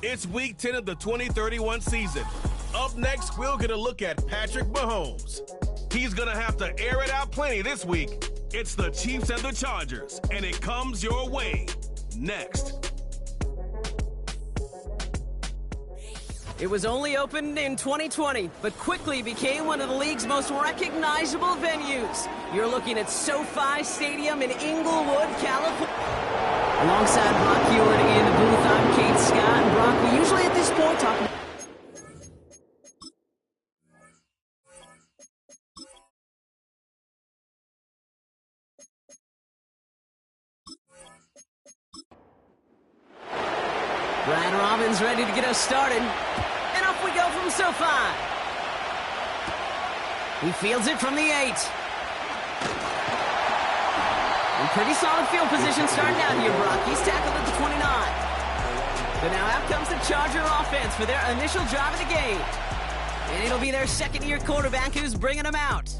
It's week 10 of the 2031 season. Up next, we'll get a look at Patrick Mahomes. He's going to have to air it out plenty this week. It's the Chiefs and the Chargers, and it comes your way next. It was only opened in 2020, but quickly became one of the league's most recognizable venues. You're looking at SoFi Stadium in Inglewood, California. Alongside Brock Hewitt in the booth, I'm Kate Scott. And Brock, we usually at this point talk about... Brian Robbins ready to get us started. And off we go from SoFi. He fields it from the 8. In pretty solid field position starting out here, Brock. He's tackled at the 29. So now out comes the Charger offense for their initial drive of the game. And it'll be their second-year quarterback who's bringing them out.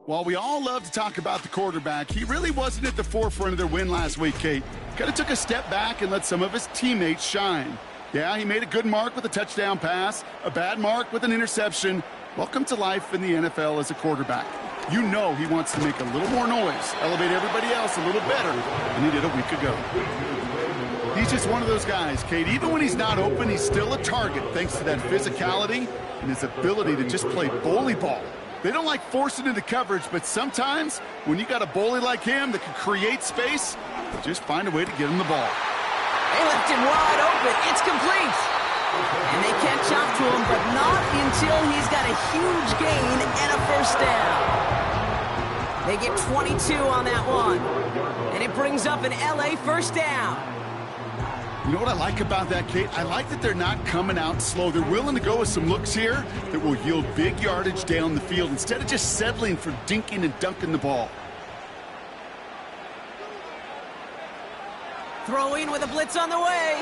While we all love to talk about the quarterback, he really wasn't at the forefront of their win last week, Kate. Kind of took a step back and let some of his teammates shine. Yeah, he made a good mark with a touchdown pass, a bad mark with an interception. Welcome to life in the NFL as a quarterback. You know he wants to make a little more noise, elevate everybody else a little better than he did a week ago. He's just one of those guys, Kate. Even when he's not open, he's still a target thanks to that physicality and his ability to just play bully ball. They don't like forcing into coverage, but sometimes when you got a bully like him that can create space, just find a way to get him the ball. They left him wide open. It's complete. And they catch up to him, but not until he's got a huge gain and a first down. They get 22 on that one. And it brings up an LA first down. You know what I like about that, Kate? I like that they're not coming out slow. They're willing to go with some looks here that will yield big yardage down the field instead of just settling for dinking and dunking the ball. Throwing with a blitz on the way.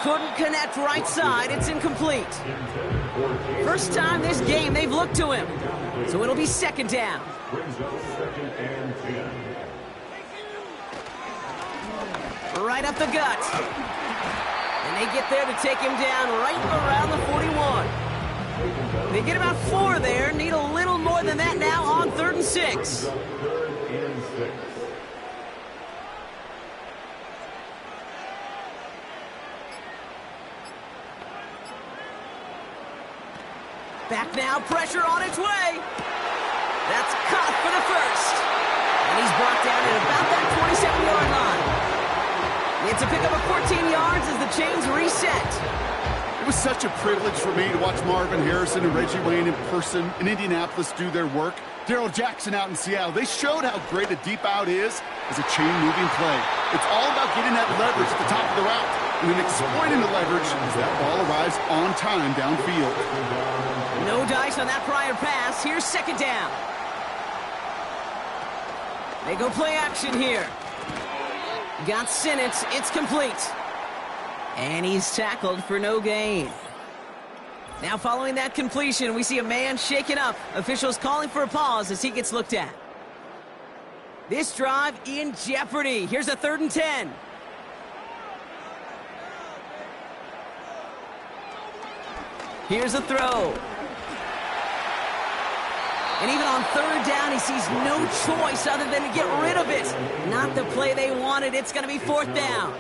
Couldn't connect right side. It's incomplete. First time this game they've looked to him. So it'll be second down. Right up the gut. And they get there to take him down right around the 41. They get about 4 there. Need a little more than that now on 3rd and 6. Back now, pressure on its way. That's caught for the first. And he's brought down at about that 27-yard line. It's a pickup of 14 yards as the chains reset. It was such a privilege for me to watch Marvin Harrison and Reggie Wayne in person in Indianapolis do their work. Darrell Jackson out in Seattle. They showed how great a deep out is as a chain-moving play. It's all about getting that leverage at the top of the route and then exploiting the leverage as that ball arrives on time downfield. No dice on that prior pass. Here's second down. They go play action here. Got Sinnott. It's complete. And he's tackled for no gain. Now following that completion, we see a man shaken up. Officials calling for a pause as he gets looked at. This drive in jeopardy. Here's a 3rd and 10. Here's a throw. And even on 3rd down, he sees no choice other than to get rid of it. Not the play they wanted. It's going to be 4th down.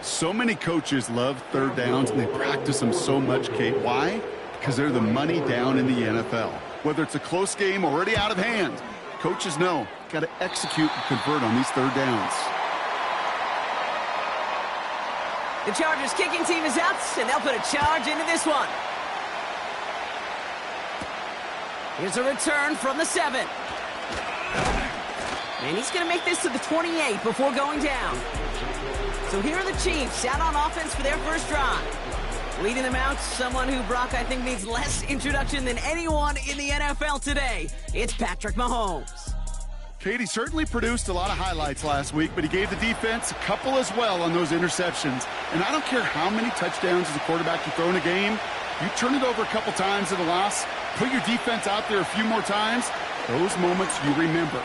So many coaches love 3rd downs, and they practice them so much, Kate. Why? Because they're the money down in the NFL. Whether it's a close game already out of hand, coaches know, got to execute and convert on these 3rd downs. The Chargers kicking team is out, and they'll put a charge into this one. Here's a return from the 7. And he's going to make this to the 28 before going down. So here are the Chiefs out on offense for their first drive. Leading them out, someone who, Brock, I think needs less introduction than anyone in the NFL today. It's Patrick Mahomes. Katie certainly produced a lot of highlights last week, but he gave the defense a couple as well on those interceptions. And I don't care how many touchdowns as a quarterback you throw in a game, you turn it over a couple times in a loss, put your defense out there a few more times, those moments you remember.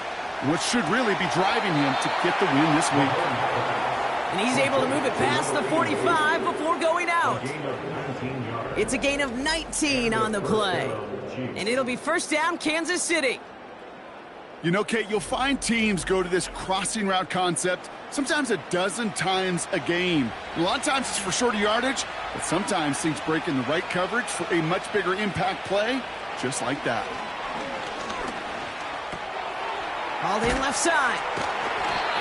What should really be driving him to get the win this week. And he's able to move it past the 45 before going It's a gain of 19 on the play. And it'll be first down, Kansas City. You know, Kate, you'll find teams go to this crossing route concept sometimes a dozen times a game. A lot of times it's for shorter yardage, but sometimes things break in the right coverage for a much bigger impact play, just like that. Hauled in left side.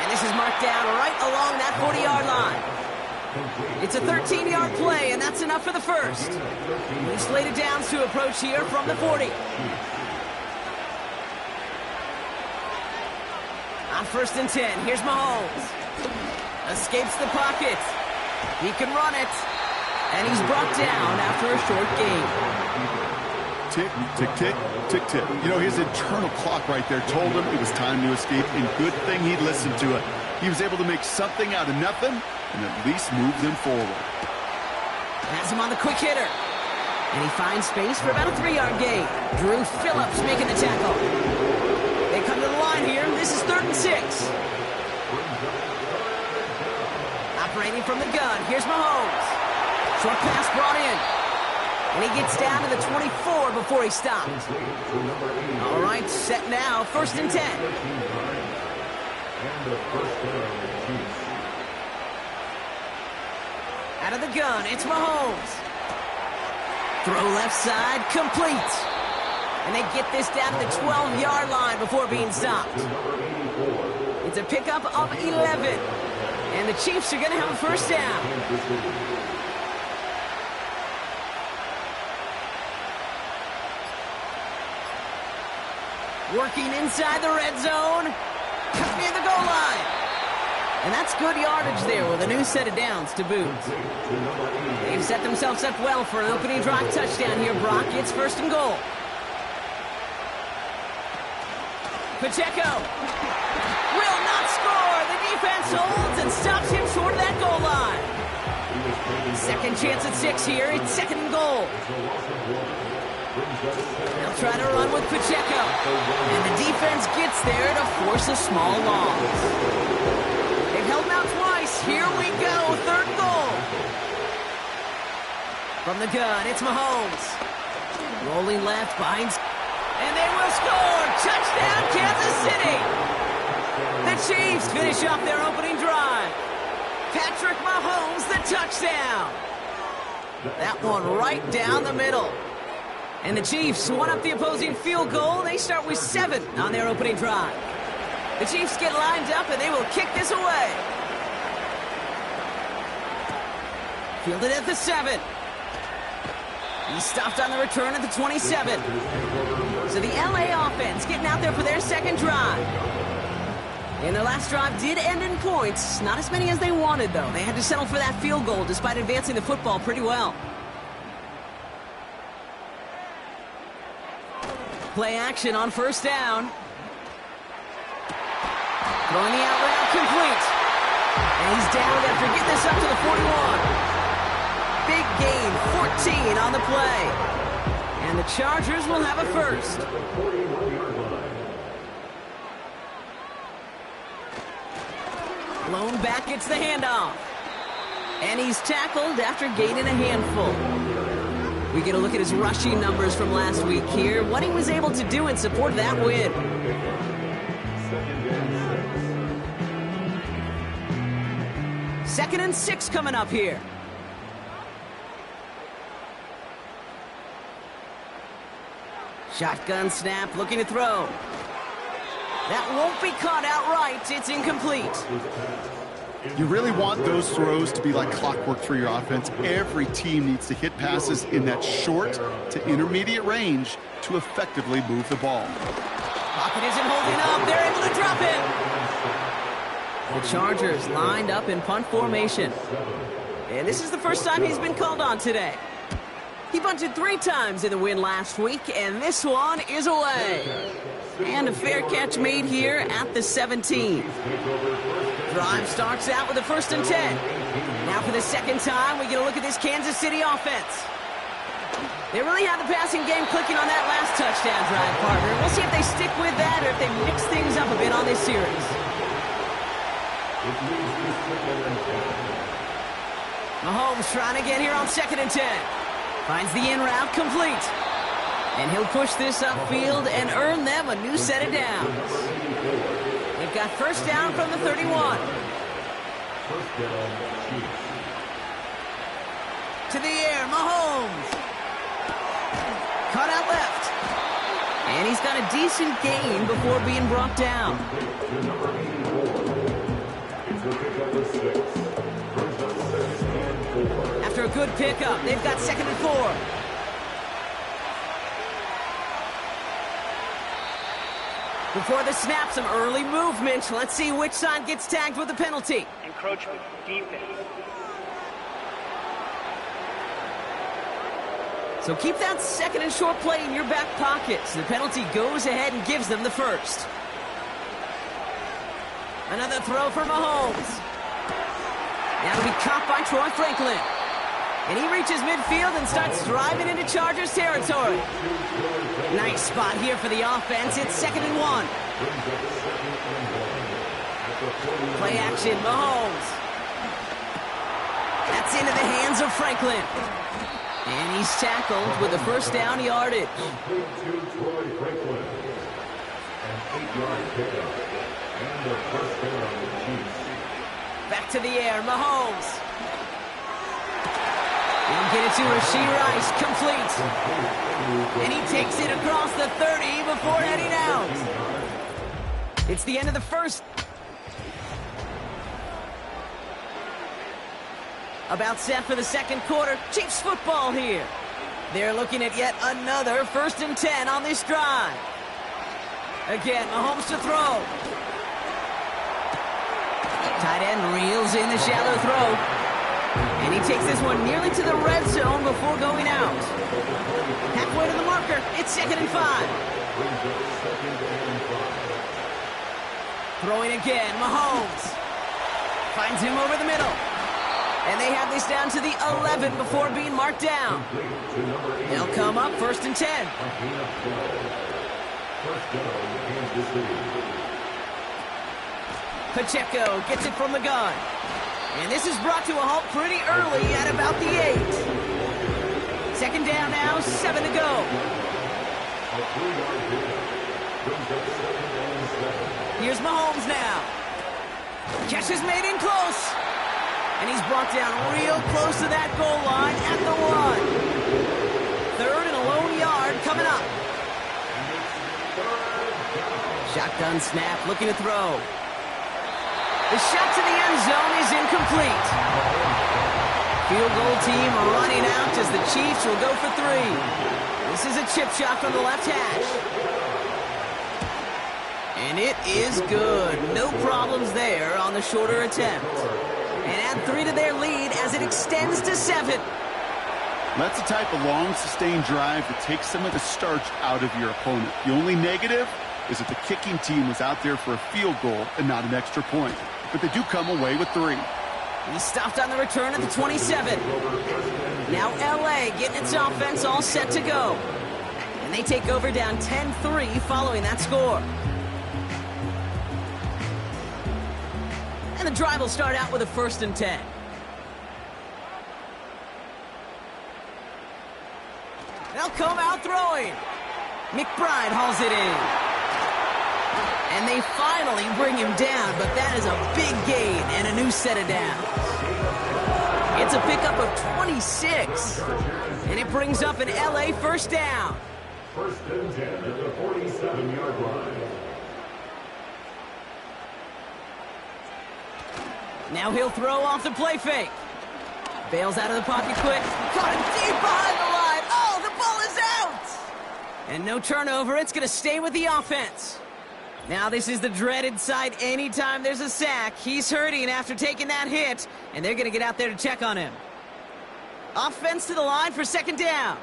And this is marked down right along that 40-yard line. It's a 13-yard play, and that's enough for the first. We've slated downs to approach here from the 40. On 1st and 10, here's Mahomes. Escapes the pocket. He can run it. And he's brought down after a short gain. Tick, tick, tick, tick, tick. You know, his internal clock right there told him it was time to escape, and good thing he listened to it. He was able to make something out of nothing and at least move them forward. Has him on the quick hitter. And he finds space for about a 3-yard gain. Drew Phillips making the tackle. They come to the line here. This is 3rd and 6. Operating from the gun. Here's Mahomes. Short pass brought in. And he gets down to the 24 before he stops. All right, set now. 1st and 10. Out of the gun, it's Mahomes. Throw left side, complete. And they get this down to the 12-yard line before being stopped. It's a pickup of 11. And the Chiefs are going to have a first down. Working inside the red zone. Near the goal line. And that's good yardage there with a new set of downs to boot. They've set themselves up well for an opening drive touchdown here, Brock. It's 1st and goal. Pacheco will not score. The defense holds and stops him short of that goal line. Second chance at 6 here. It's 2nd and goal. They'll try to run with Pacheco. And the defense gets there to force a small loss. They've held him out twice. Here we go. 3rd and goal. From the gun, it's Mahomes. Rolling left, behind. And they will score. Touchdown, Kansas City. The Chiefs finish off their opening drive. Patrick Mahomes, the touchdown. That one right down the middle. And the Chiefs one up the opposing field goal. They start with 7 on their opening drive. The Chiefs get lined up, and they will kick this away. Fielded at the 7. He stopped on the return at the 27. So the LA offense getting out there for their second drive. And their last drive did end in points. Not as many as they wanted, though. They had to settle for that field goal despite advancing the football pretty well. Play action on 1st down. Throwing the out route complete. And he's down after getting this up to the 41. Big gain, 14 on the play. And the Chargers will have a first. Blown back, gets the handoff. And he's tackled after gaining a handful. We get a look at his rushing numbers from last week here. What he was able to do in support of that win. Second and 6 coming up here. Shotgun snap, looking to throw. That won't be caught outright. It's incomplete. You really want those throws to be like clockwork for your offense. Every team needs to hit passes in that short to intermediate range to effectively move the ball. Pocket isn't holding up. They're able to drop it. The Chargers lined up in punt formation. And this is the first time he's been called on today. He bunted 3 times in the win last week, and this one is away. And a fair catch made here at the 17. Drive starts out with a 1st and 10. Now for the second time, we get a look at this Kansas City offense. They really had the passing game clicking on that last touchdown drive, partner. We'll see if they stick with that or if they mix things up a bit on this series. Mahomes trying to get here on 2nd and 10. Finds the in route complete. And he'll push this upfield and earn them a new set of downs. They've got first down from the 31. To the air, Mahomes. Caught out left. And he's got a decent gain before being brought down. After a good pickup, they've got 2nd and 4. Before the snap, some early movement. Let's see which side gets tagged with the penalty. Encroachment, defense. So keep that 2nd and short play in your back pocket. So the penalty goes ahead and gives them the first. Another throw for Mahomes. Now to be caught by Troy Franklin. And he reaches midfield and starts driving into Chargers territory. Nice spot here for the offense. It's 2nd and 1. Play action, Mahomes. That's into the hands of Franklin. And he's tackled with a first down yardage. Back to the air, Mahomes. He'll get it to Rashee Rice, complete. And he takes it across the 30 before heading out. It's the end of the first. About set for the second quarter. Chiefs football here. They're looking at yet another 1st and 10 on this drive. Again, Mahomes to throw. Tight end reels in the shallow throw. And he takes this one nearly to the red zone before going out. Halfway to the marker. It's 2nd and 5. Throwing again, Mahomes. Finds him over the middle. And they have this down to the 11 before being marked down. They'll come up 1st and 10. Pacheco gets it from the gun. And this is brought to a halt pretty early at about the 8. 2nd down now, 7 to go. Here's Mahomes now. Catch is made in close. And he's brought down real close to that goal line at the 1. 3rd and a lone yard coming up. Shotgun snap, looking to throw. The shot to the end zone is incomplete. Field goal team running out as the Chiefs will go for 3. This is a chip shot from the left hash. And it is good. No problems there on the shorter attempt. And add 3 to their lead as it extends to 7. That's the type of long, sustained drive that takes some of the starch out of your opponent. The only negative is that the kicking team was out there for a field goal and not an extra point. But they do come away with 3. He stopped on the return at the 27. Now LA getting its offense all set to go. And they take over down 10-3 following that score. And the drive will start out with a 1st and 10. They'll come out throwing. McBride hauls it in. And they finally bring him down, but that is a big gain and a new set of downs. It's a pickup of 26. And it brings up an LA first down. 1st and 10 at the 47-yard line. Now he'll throw off the play fake. Bails out of the pocket quick. Caught him deep behind the line. Oh, the ball is out! And no turnover. It's going to stay with the offense. Now this is the dreaded sight anytime there's a sack. He's hurting after taking that hit, and they're going to get out there to check on him. Offense to the line for 2nd down.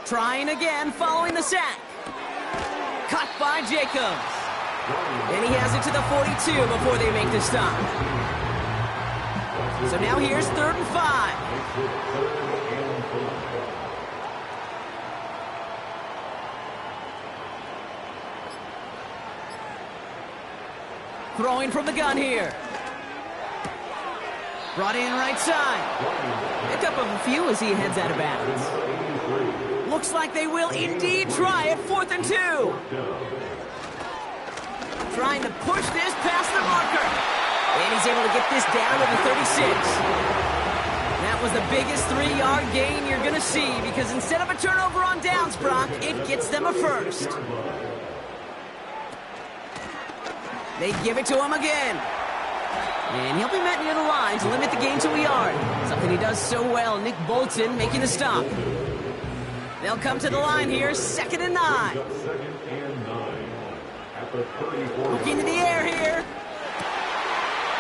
Trying again following the sack. Caught by Jacobs. And he has it to the 42 before they make the stop. So now here's 3rd and 5. Throwing from the gun here. Brought in right side. Pick up of a few as he heads out of bounds. Looks like they will indeed try it. 4th and 2. Trying to push this past the marker. And he's able to get this down to the 36. That was the biggest 3-yard gain you're going to see because instead of a turnover on downs, Brock, it gets them a first. They give it to him again. And he'll be met near the line to limit the gain to a yard. Something he does so well. Nick Bolton making the stop. They'll come to the line here. 2nd and 9. Looking in the air here.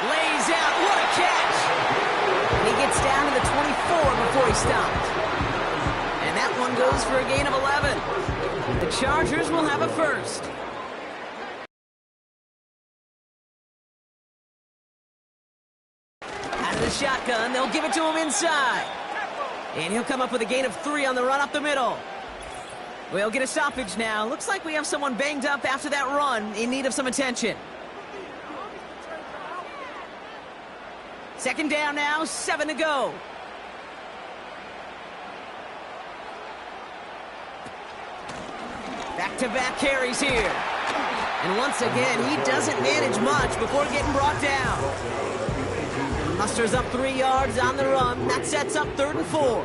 Lays out. What a catch. And he gets down to the 24 before he stopped. And that one goes for a gain of 11. The Chargers will have a first. The shotgun, they'll give it to him inside. And he'll come up with a gain of 3 on the run up the middle. We'll get a stoppage now. Looks like we have someone banged up after that run in need of some attention. 2nd down now, 7 to go. Back-to-back carries here. And once again, he doesn't manage much before getting brought down. Musters up 3 yards on the run. That sets up 3rd and 4.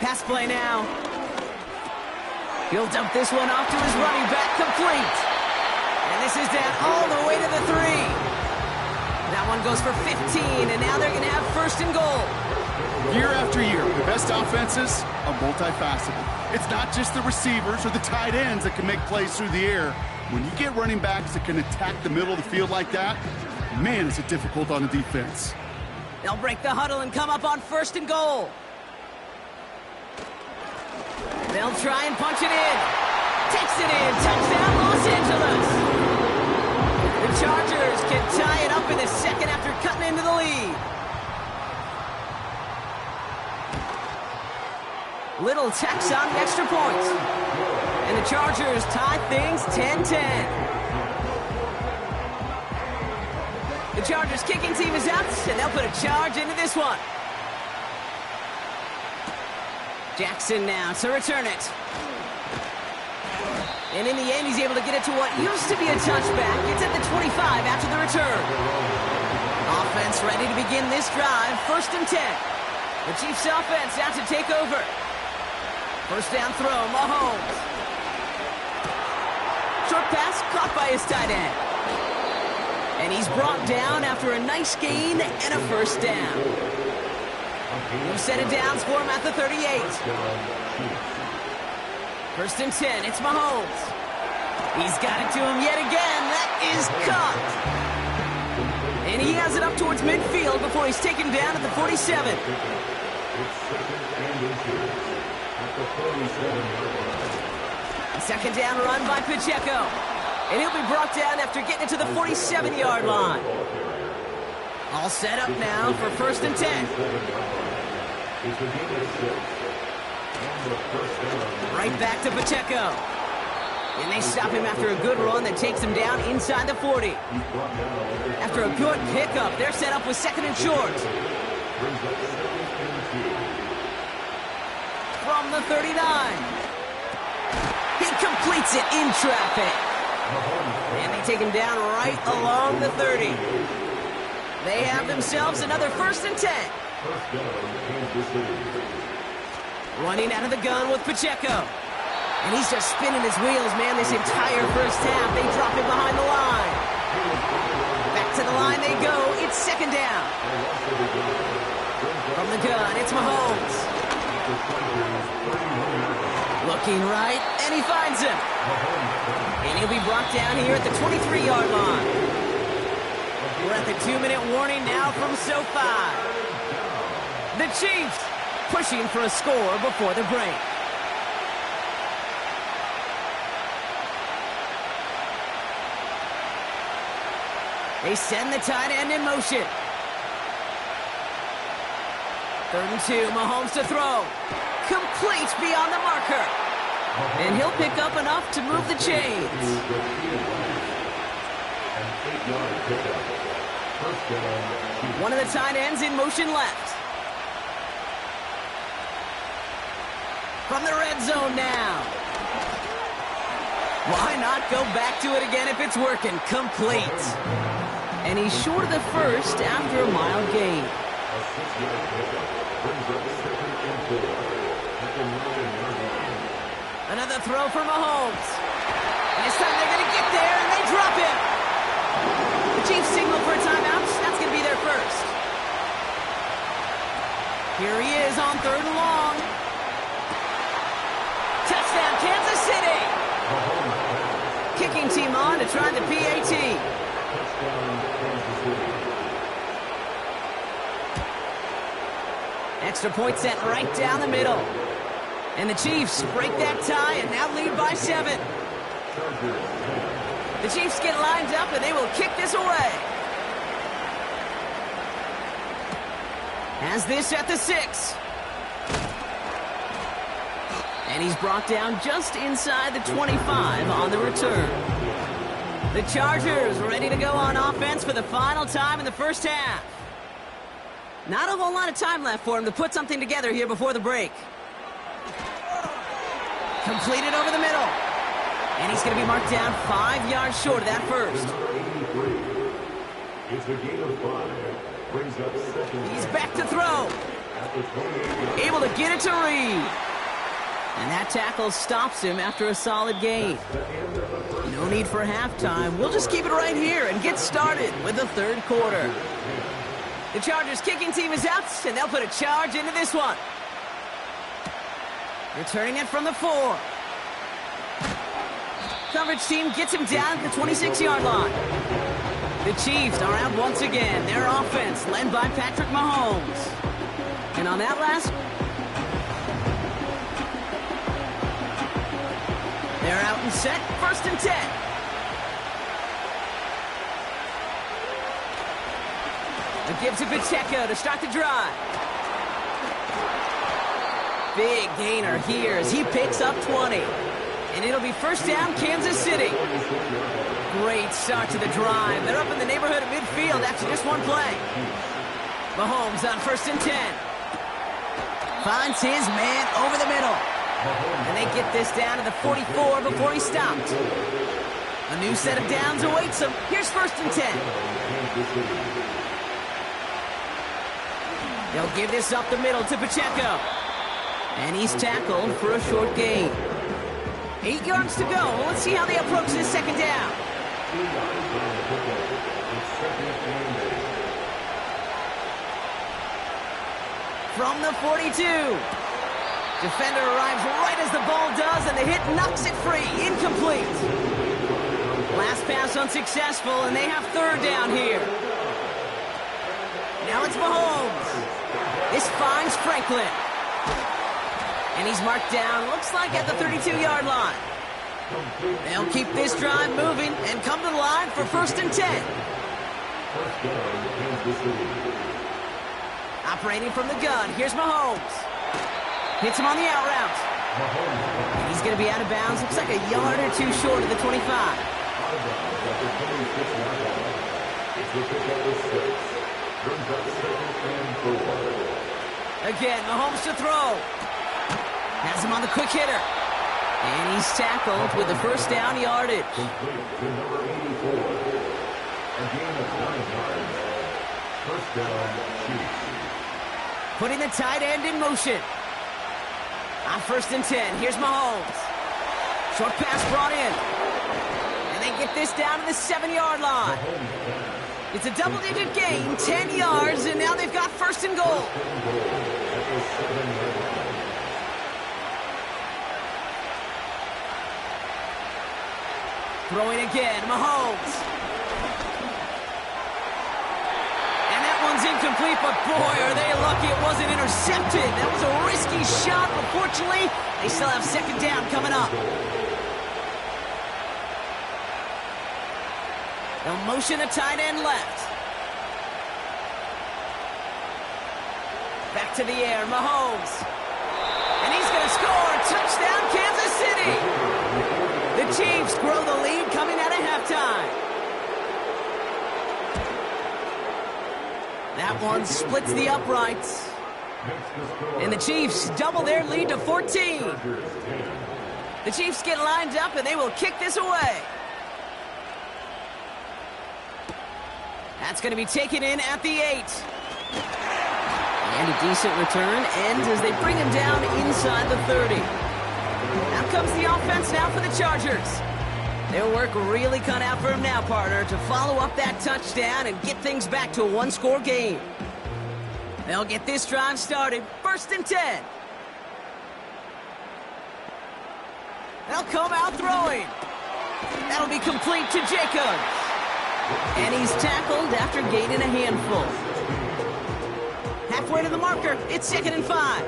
Pass play now. He'll dump this one off to his running back, complete. And this is down all the way to the 3. That one goes for 15, and now they're going to have 1st and goal. Year after year, the best offenses are multifaceted. It's not just the receivers or the tight ends that can make plays through the air. When you get running backs that can attack the middle of the field like that, man, is it difficult on the defense. They'll break the huddle and come up on 1st and goal. They'll try and punch it in. Takes it in. Touchdown, Los Angeles. The Chargers can tie it up in the 2nd after cutting into the lead. Little tax on extra points. And the Chargers tie things 10-10. The Chargers kicking team is out, and they'll put a charge into this one. Jackson now to return it. And in the end, he's able to get it to what used to be a touchback. It's at the 25 after the return. Offense ready to begin this drive. 1st and 10. The Chiefs offense out to take over. 1st down throw, Mahomes. Short pass caught by his tight end. And he's brought down after a nice gain and a 1st down. New set of downs for him at the 38. 1st and 10, it's Mahomes. He's got it to him yet again. That is caught. And he has it up towards midfield before he's taken down at the 47. A 2nd down run by Pacheco. And he'll be brought down after getting it to the 47-yard line. All set up now for 1st and 10. Right back to Pacheco. And they stop him after a good run that takes him down inside the 40. After a good pickup, they're set up with 2nd and short. From the 39. He completes it in traffic. And they take him down right along the 30. They have themselves another 1st and 10. Running out of the gun with Pacheco. And he's just spinning his wheels, man, this entire 1st half. They drop him behind the line. Back to the line they go. It's 2nd down. From the gun, it's Mahomes. Looking right, and he finds him. And he'll be brought down here at the 23-yard line. We're at the 2-minute warning now from SoFi. The Chiefs pushing for a score before the break. They send the tight end in motion. 3rd and 2, Mahomes to throw. Complete beyond the marker. And he'll pick up enough to move the chains. One of the tight ends in motion left. From the red zone now. Why not go back to it again if it's working? Complete. And he's short of the first after a mild gain. Another throw for Mahomes. And this time they're going to get there, and they drop him. The Chiefs signal for a timeout. That's going to be their first. Here he is on 3rd and long. Touchdown, Kansas City. Kicking team on to try the PAT. Extra point set right down the middle. And the Chiefs break that tie and now lead by 7. The Chiefs get lined up and they will kick this away. Has this at the 6. And he's brought down just inside the 25 on the return. The Chargers ready to go on offense for the final time in the first half. Not a whole lot of time left for him to put something together here before the break. Completed over the middle. And he's going to be marked down 5 yards short of that first. It's a gain of 5. Brings up second. He's back to throw. Able to get it to Reed. And that tackle stops him after a solid gain. No need for halftime. We'll just keep it right here and get started with the 3rd quarter. The Chargers kicking team is out, and they'll put a charge into this one. Returning it from the 4. Coverage team gets him down at the 26-yard line. The Chiefs are out once again. Their offense led by Patrick Mahomes. And on that last... They're out and set. 1st and 10. A give to Pacheco to start the drive. Big gainer here as he picks up 20. And it'll be 1st down, Kansas City. Great start to the drive. They're up in the neighborhood of midfield after just one play. Mahomes on 1st and 10. Finds his man over the middle. And they get this down to the 44 before he stopped. A new set of downs awaits him. Here's 1st and 10. They'll give this up the middle to Pacheco. And he's tackled for a short gain. 8 yards to go. Let's see how they approach this 2nd down. From the 42. Defender arrives right as the ball does, and the hit knocks it free. Incomplete. Last pass unsuccessful, and they have 3rd down here. Now it's Mahomes. This finds Franklin. And he's marked down, looks like at the 32-yard line. They'll keep this drive moving and come to the line for 1st and 10. Operating from the gun, here's Mahomes. Hits him on the out route. And he's going to be out of bounds. Looks like a yard or 2 short of the 25. Again, Mahomes to throw. Has him on the quick hitter. And he's tackled with the 1st down yardage. Putting the tight end in motion. On 1st and 10, here's Mahomes. Short pass brought in. And they get this down to the 7-yard line. It's a double-digit gain, 10 yards, and now they've got 1st and goal. Throwing again, Mahomes. And that one's incomplete, but boy, are they lucky it wasn't intercepted. That was a risky shot, but fortunately, they still have 2nd down coming up. They'll motion a tight end left. Back to the air, Mahomes. And he's going to score. Touchdown, Kansas City. The Chiefs grow the lead coming out of halftime. That one splits the uprights. And the Chiefs double their lead to 14. The Chiefs get lined up and they will kick this away. That's going to be taken in at the 8. And a decent return ends as they bring him down inside the 30. Out comes the offense now for the Chargers. Their work really cut out for him now, partner, to follow up that touchdown and get things back to a one-score game. They'll get this drive started. 1st and 10. They'll come out throwing. That'll be complete to Jacobs. And he's tackled after gaining a handful. Halfway to the marker. It's 2nd and 5.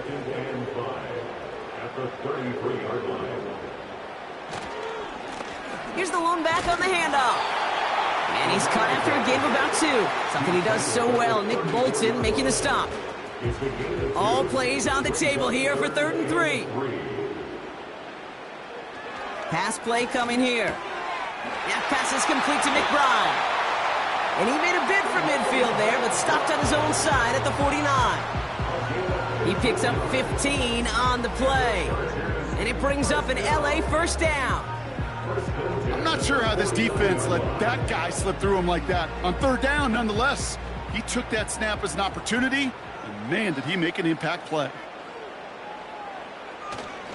At the 33-yard line. Here's the lone back on the handoff. And he's caught after a gain of about 2. Something he does so well. Nick Bolton making the stop. All plays on the table here for 3rd and 3. Pass play coming here. That pass is complete to McBride. And he made a bid for midfield there, but stopped on his own side at the 49. He picks up 15 on the play. And it brings up an LA first down. I'm not sure how this defense let that guy slip through him like that. On 3rd down, nonetheless, he took that snap as an opportunity, and man, did he make an impact play.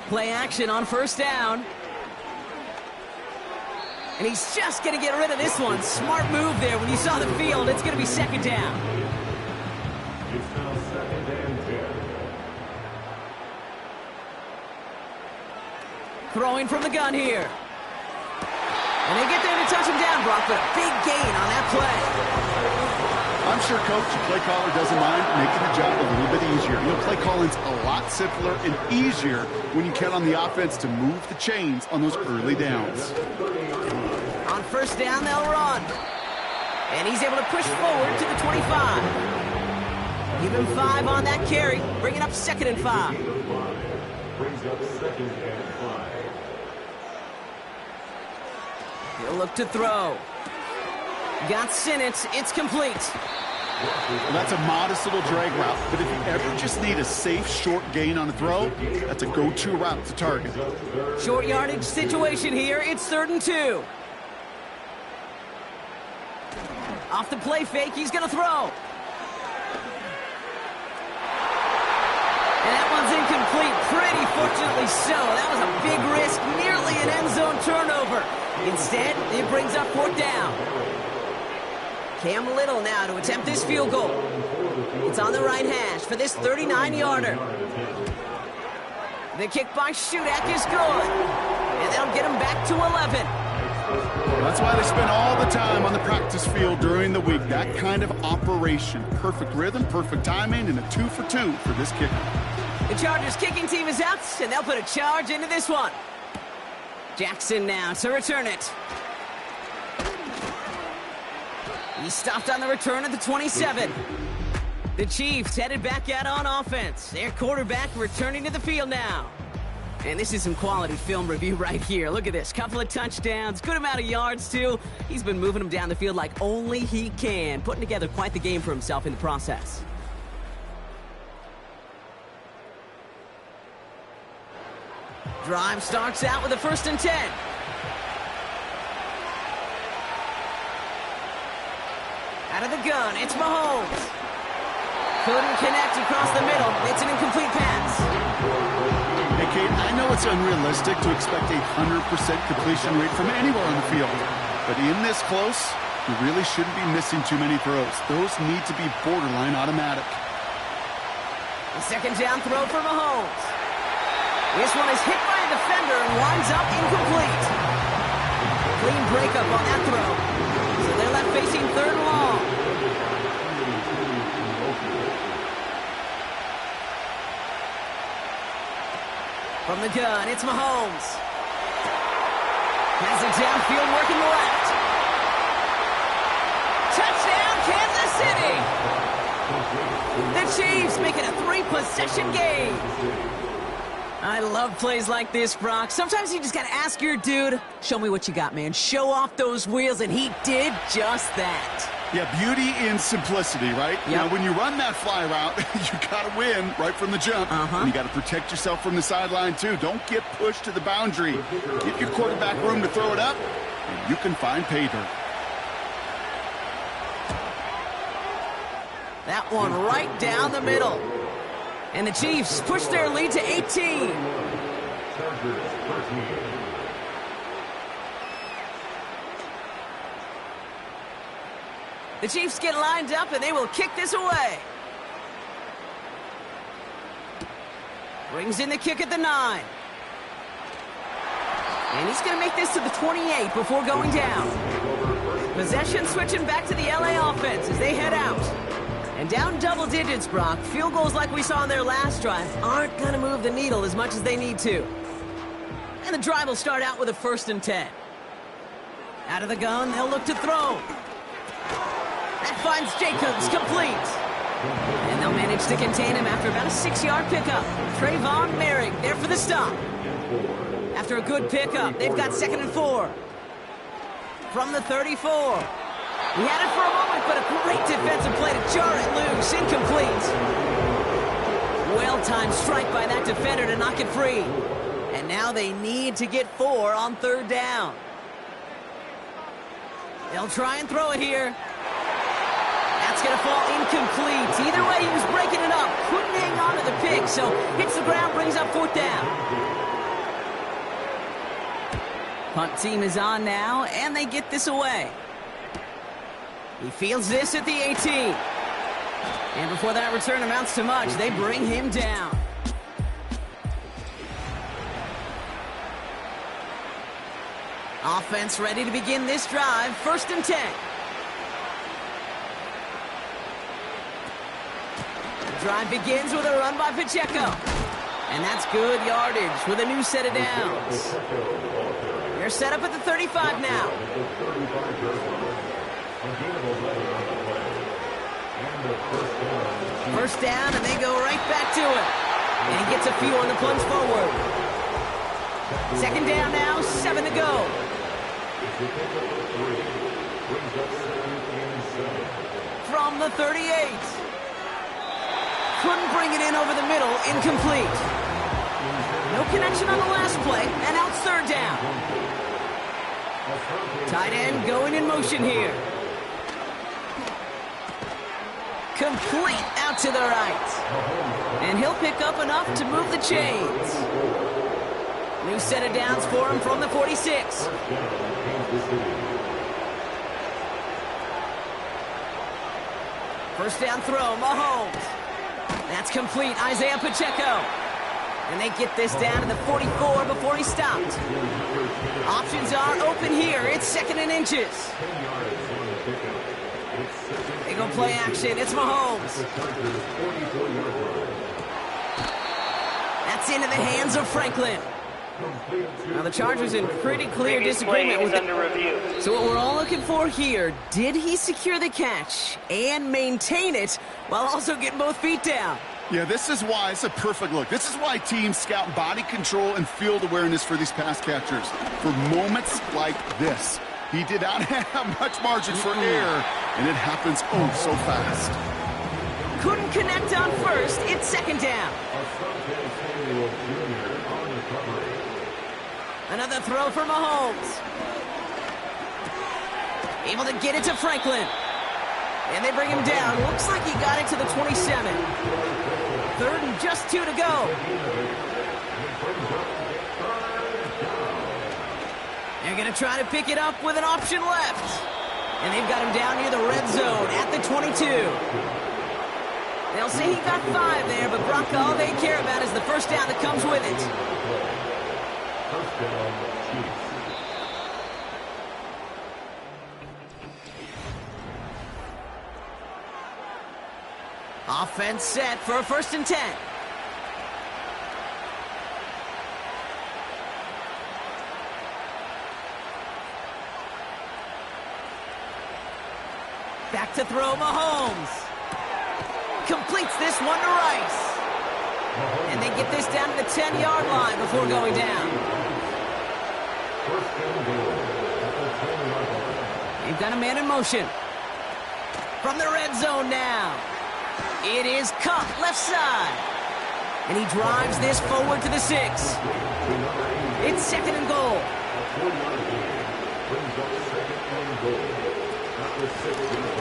Play action on 1st down. And he's just going to get rid of this one. Smart move there. When you saw the field, it's going to be 2nd down. It's now 2nd and 10. Throwing from the gun here. And they get there to touch him down, Brock, but a big gain on that play. I'm sure Coach, the play caller, doesn't mind making the job a little bit easier. You know, play calling's a lot simpler and easier when you count on the offense to move the chains on those early downs. On 1st down, they'll run. And he's able to push forward to the 25. Give him 5 on that carry, bringing up 2nd and 5. Brings up 2nd and 5. He'll look to throw. Got Sinnott. It's complete. Well, that's a modest little drag route, but if you ever just need a safe, short gain on a throw, that's a go-to route to target. Short yardage situation here. It's 3rd and 2. Off the play fake, he's going to throw. And that one's incomplete. Pretty fortunately so. That was a big risk, nearly an end zone turnover. Instead, it brings up 4th down. Cam Little now to attempt this field goal. It's on the right hash for this 39-yarder. The kick by Shudak is good. And that'll get him back to 11. That's why they spend all the time on the practice field during the week. That kind of operation. Perfect rhythm, perfect timing, and a 2 for 2 for this kicker. The Chargers kicking team is out, and they'll put a charge into this one. Jackson now to return it. He stopped on the return at the 27. The Chiefs headed back out on offense. Their quarterback returning to the field now. And this is some quality film review right here. Look at this. Couple of touchdowns. Good amount of yards, too. He's been moving them down the field like only he can. Putting together quite the game for himself in the process. Drive starts out with a 1st and 10. Out of the gun, it's Mahomes. Couldn't connect across the middle. It's an incomplete pass. Hey, Kate, I know it's unrealistic to expect a 100% completion rate from anywhere on the field. But in this close, you really shouldn't be missing too many throws. Those need to be borderline automatic. The 2nd down throw for Mahomes. This one is hit by a defender and winds up incomplete. Clean breakup on that throw. So they're left facing 3rd and long. From the gun, it's Mahomes. Has it downfield, working the left. Touchdown, Kansas City! The Chiefs make it a 3-possession game. I love plays like this, Brock. Sometimes you just got to ask your dude, show me what you got, man. Show off those wheels, and he did just that. Yeah, beauty in simplicity, right? Yep. Now, when you run that fly route, you got to win right from the jump. And you got to protect yourself from the sideline, too. Don't get pushed to the boundary. Give your quarterback room to throw it up, and you can find pay dirt. That one right down the middle. And the Chiefs push their lead to 18. Chargers 13. The Chiefs get lined up, and they will kick this away. Brings in the kick at the 9. And he's going to make this to the 28 before going down. Possession switching back to the LA offense as they head out. And down double digits, Brock. Field goals like we saw in their last drive aren't going to move the needle as much as they need to. And the drive will start out with a 1st and 10. Out of the gun, they'll look to throw. That finds Jacobs, complete. And they'll manage to contain him after about a 6-yard pickup. Trayvon Merrick there for the stop. After a good pickup, they've got 2nd and 4. From the 34. He had it for a moment, but a great defensive play to jar it loose. Incomplete. Well-timed strike by that defender to knock it free. And now they need to get 4 on 3rd down. They'll try and throw it here. That's going to fall incomplete. Either way, he was breaking it up. Couldn't hang on to the pick, so hits the ground, brings up 4th down. Punt team is on now, and they get this away. He fields this at the 18. And before that return amounts to much, they bring him down. Offense ready to begin this drive. 1st and 10. The drive begins with a run by Pacheco. And that's good yardage with a new set of downs. They're set up at the 35 now. First down, and they go right back to it. And he gets a few on the plunge forward. 2nd down now, 7 to go. From the 38. Couldn't bring it in over the middle, incomplete. No connection on the last play, and now it's 3rd down. Tight end going in motion here. Complete out to the right. And he'll pick up enough to move the chains. New set of downs for him from the 46. First down throw, Mahomes. That's complete, Isaiah Pacheco. And they get this down to the 44 before he stopped. Options are open here. It's 2nd and inches. They go play action. It's Mahomes. That's into the hands of Franklin. Now the Chargers in pretty clear disagreement with under review. So what we're all looking for here, did he secure the catch and maintain it while also getting both feet down? Yeah, this is why it's a perfect look. This is why teams scout body control and field awareness for these pass catchers. For moments like this. He did not have much margin for error, and it happens oh so fast. Couldn't connect on first. It's 2nd down. Another throw for Mahomes. Able to get it to Franklin. And they bring him down. Looks like he got it to the 27. 3rd and just 2 to go. They're going to try to pick it up with an option left. And they've got him down near the red zone at the 22. They'll say he got 5 there, but Brock, all they care about is the first down that comes with it. Offense set for a 1st and 10. Back to throw, Mahomes. Completes this one to Rice. And they get this down to the 10-yard line before going down. They've got a man in motion. From the red zone now. It is Cup, left side. And he drives this forward to the 6. It's second and goal.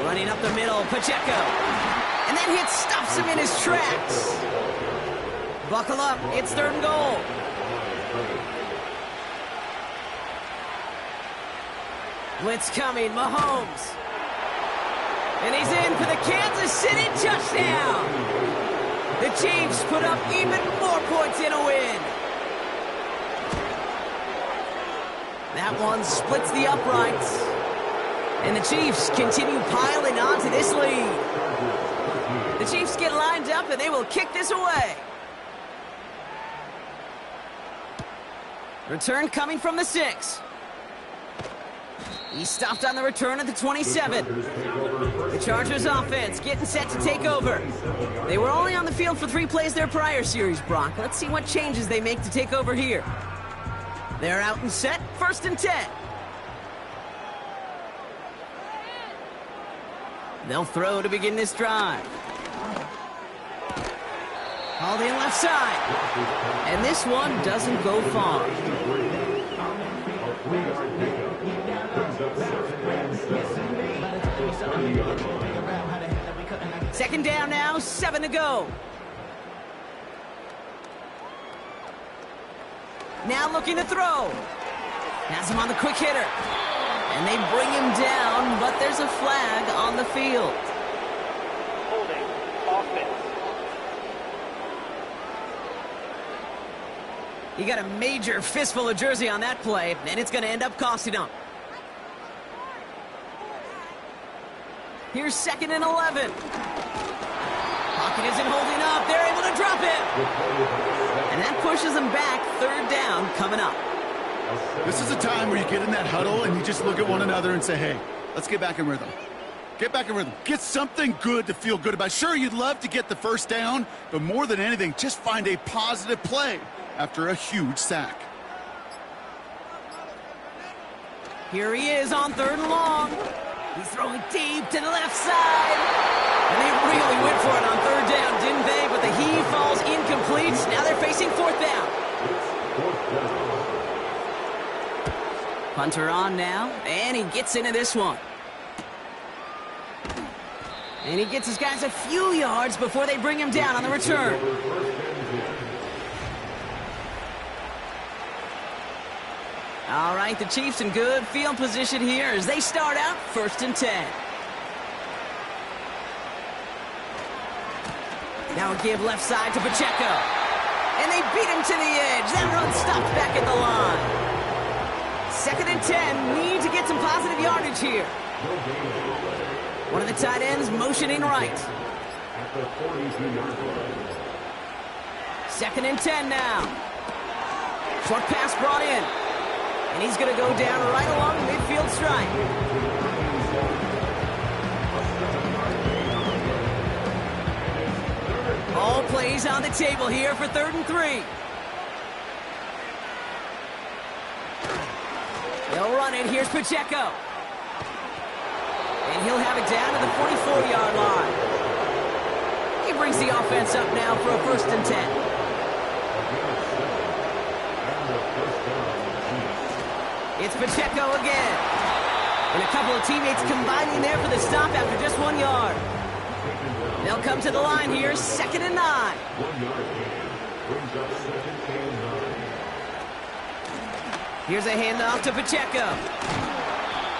Running up the middle, Pacheco. And that hit stops him in his tracks. Buckle up, it's third and goal. Blitz coming, Mahomes. And he's in for the Kansas City touchdown. The Chiefs put up even more points in a win. That one splits the uprights. And the Chiefs continue piling on to this lead. The Chiefs get lined up and they will kick this away. Return coming from the 6. He stopped on the return at the 27. The Chargers offense getting set to take over. They were only on the field for 3 plays their prior series, Brock. Let's see what changes they make to take over here. They're out and set, first and 10. They'll throw to begin this drive. Hauled in left side. And this one doesn't go far. Second down now, 7 to go. Now looking to throw. Has him on the quick hitter. And they bring him down, but there's a flag on the field. Holding offense. He got a major fistful of jersey on that play, and it's going to end up costing him. Here's second and 11. Pocket isn't holding up. They're able to drop it. And that pushes them back. Third down coming up. This is a time where you get in that huddle and you just look at one another and say, hey, let's get back in rhythm. Get back in rhythm. Get something good to feel good about. Sure, you'd love to get the first down, but more than anything, just find a positive play after a huge sack. Here he is on third and long. He's throwing deep to the left side. And they really went for it on third down, didn't they? But the heave falls incomplete. Now they're facing fourth down. Punter on now, and he gets into this one. And he gets his guys a few yards before they bring him down on the return. All right, the Chiefs in good field position here as they start out first and 10. Now a give left side to Pacheco. And they beat him to the edge. That run stopped back at the line. Second and 10, need to get some positive yardage here. One of the tight ends motioning right. Second and 10 now. Short pass brought in. And he's going to go down right along the midfield stripe. All plays on the table here for third and 3. They'll run it. Here's Pacheco. And he'll have it down to the 44-yard line. He brings the offense up now for a first and 10. It's Pacheco again. And a couple of teammates combining there for the stop after just 1 yard. They'll come to the line here, second and 9. Here's a handoff to Pacheco.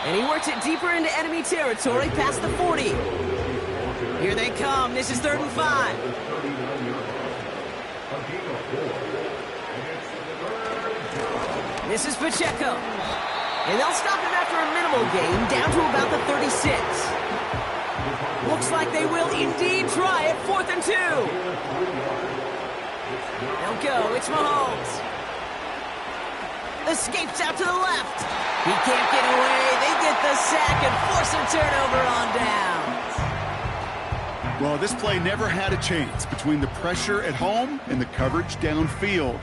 And he works it deeper into enemy territory past the 40. Here they come. This is third and 5. This is Pacheco. And they'll stop him after a minimal gain down to about the 36. Looks like they will indeed try it, fourth and 2. They'll go. It's Mahomes. Escapes out to the left. He can't get away. They get the sack and force a turnover on downs. Well, this play never had a chance between the pressure at home and the coverage downfield.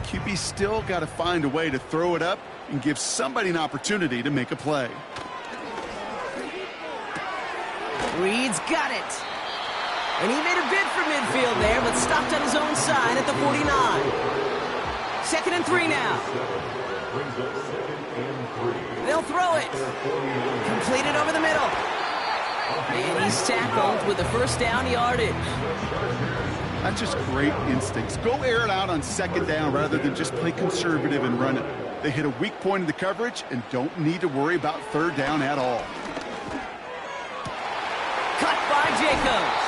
QB still got to find a way to throw it up and give somebody an opportunity to make a play. Reed's got it. And he made a bid for midfield there, but stopped on his own side at the 49. 2nd and 3 now. They'll throw it. Completed over the middle. And he's tackled with the first down yardage. That's just great instincts. Go air it out on 2nd down rather than just play conservative and run it. They hit a weak point in the coverage and don't need to worry about 3rd down at all. Cut by Jacobs.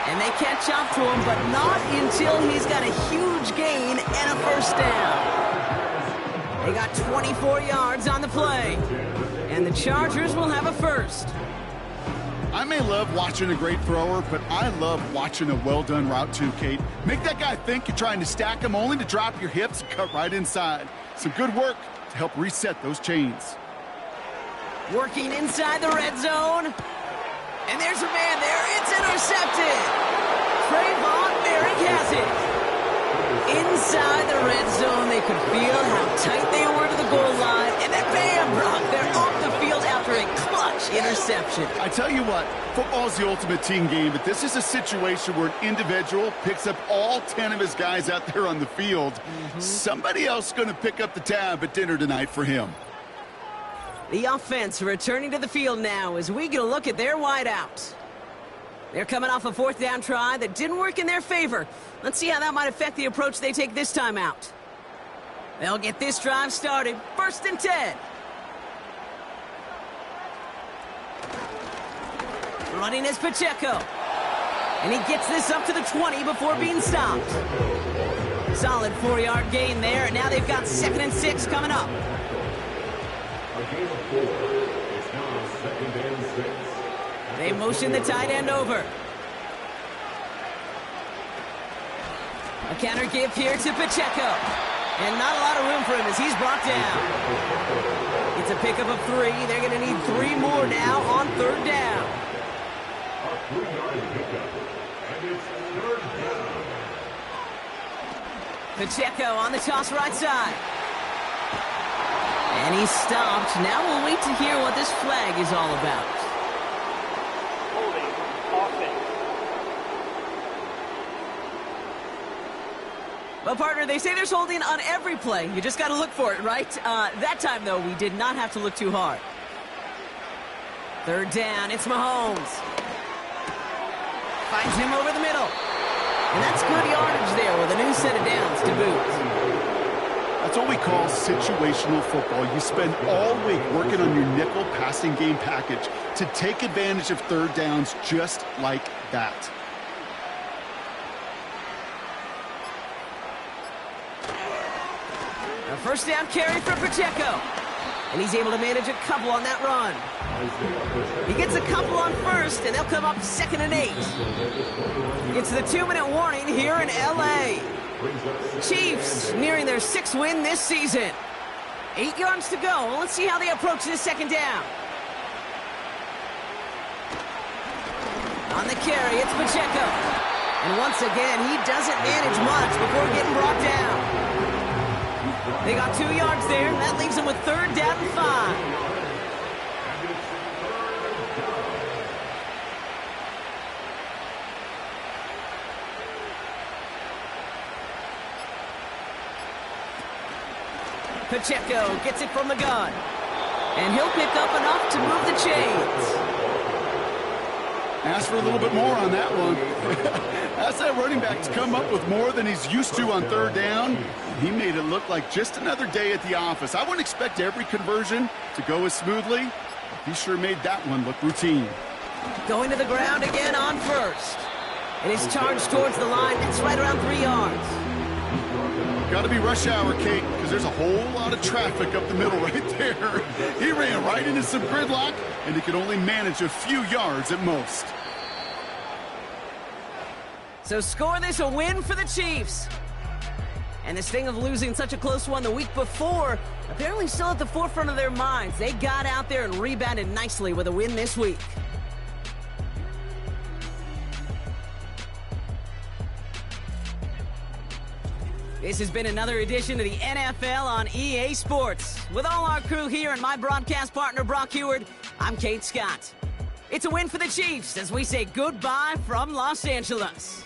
And they catch up to him, but not until he's got a huge gain and a first down. They got 24 yards on the play. And the Chargers will have a first. I may love watching a great thrower, but I love watching a well-done route too, Kate. Make that guy think you're trying to stack him only to drop your hips and cut right inside. Some good work to help reset those chains. Working inside the red zone. And there's a man there. It's intercepted. Trayvon Merrick has it. Inside the red zone, they could feel how tight they were to the goal line. And then bam, Brock, they're off the field after a clutch interception. I tell you what, football's the ultimate team game, but this is a situation where an individual picks up all 10 of his guys out there on the field. Somebody else is going to pick up the tab at dinner tonight for him. The offense returning to the field now as we get a look at their wideouts. They're coming off a 4th down try that didn't work in their favor. Let's see how that might affect the approach they take this time out. They'll get this drive started. 1st and 10. Running is Pacheco. And he gets this up to the 20 before being stopped. Solid 4-yard gain there. Now they've got 2nd and 6 coming up. A game of 4. It's now 2nd and 6. They motion the tight end over. A counter give here to Pacheco. And not a lot of room for him as he's brought down. It's a pickup of 3. They're going to need 3 more now on 3rd down. A 3-yard pickup. And it's 3rd down. Pacheco on the toss right side. And he's stopped. Now we'll wait to hear what this flag is all about. Holding offense. Well, partner, they say there's holding on every play. You just got to look for it, right? That time, though, we did not have to look too hard. 3rd down, it's Mahomes. Finds him over the middle. And that's good yardage there with a new set of downs to boot. That's what we call situational football. You spend all week working on your nickel passing game package to take advantage of 3rd downs just like that. A 1st down carry for Pacheco. And he's able to manage a couple on that run. He gets a couple on 1st, and they'll come up 2nd and 8. It's the 2-minute warning here in L.A. Chiefs nearing their 6th win this season. 8 yards to go. Let's see how they approach this 2nd down. On the carry, it's Pacheco. And once again, he doesn't manage much before getting brought down. They got 2 yards there, and that leaves them with 3rd down and 5. Pacheco gets it from the gun. And he'll pick up enough to move the chains. Ask for a little bit more on that one. Ask that running back to come up with more than he's used to on 3rd down. He made it look like just another day at the office. I wouldn't expect every conversion to go as smoothly, but he sure made that one look routine. Going to the ground again on 1st. And he's charged towards the line. It's right around 3 yards. Got to be rush hour, Kate, because there's a whole lot of traffic up the middle right there. He ran right into some gridlock, and he could only manage a few yards at most. So score this a win for the Chiefs. And this thing of losing such a close one the week before, apparently still at the forefront of their minds. They got out there and rebounded nicely with a win this week. This has been another edition of the NFL on EA Sports. With all our crew here and my broadcast partner, Brock Heward, I'm Kate Scott. It's a win for the Chiefs as we say goodbye from Los Angeles.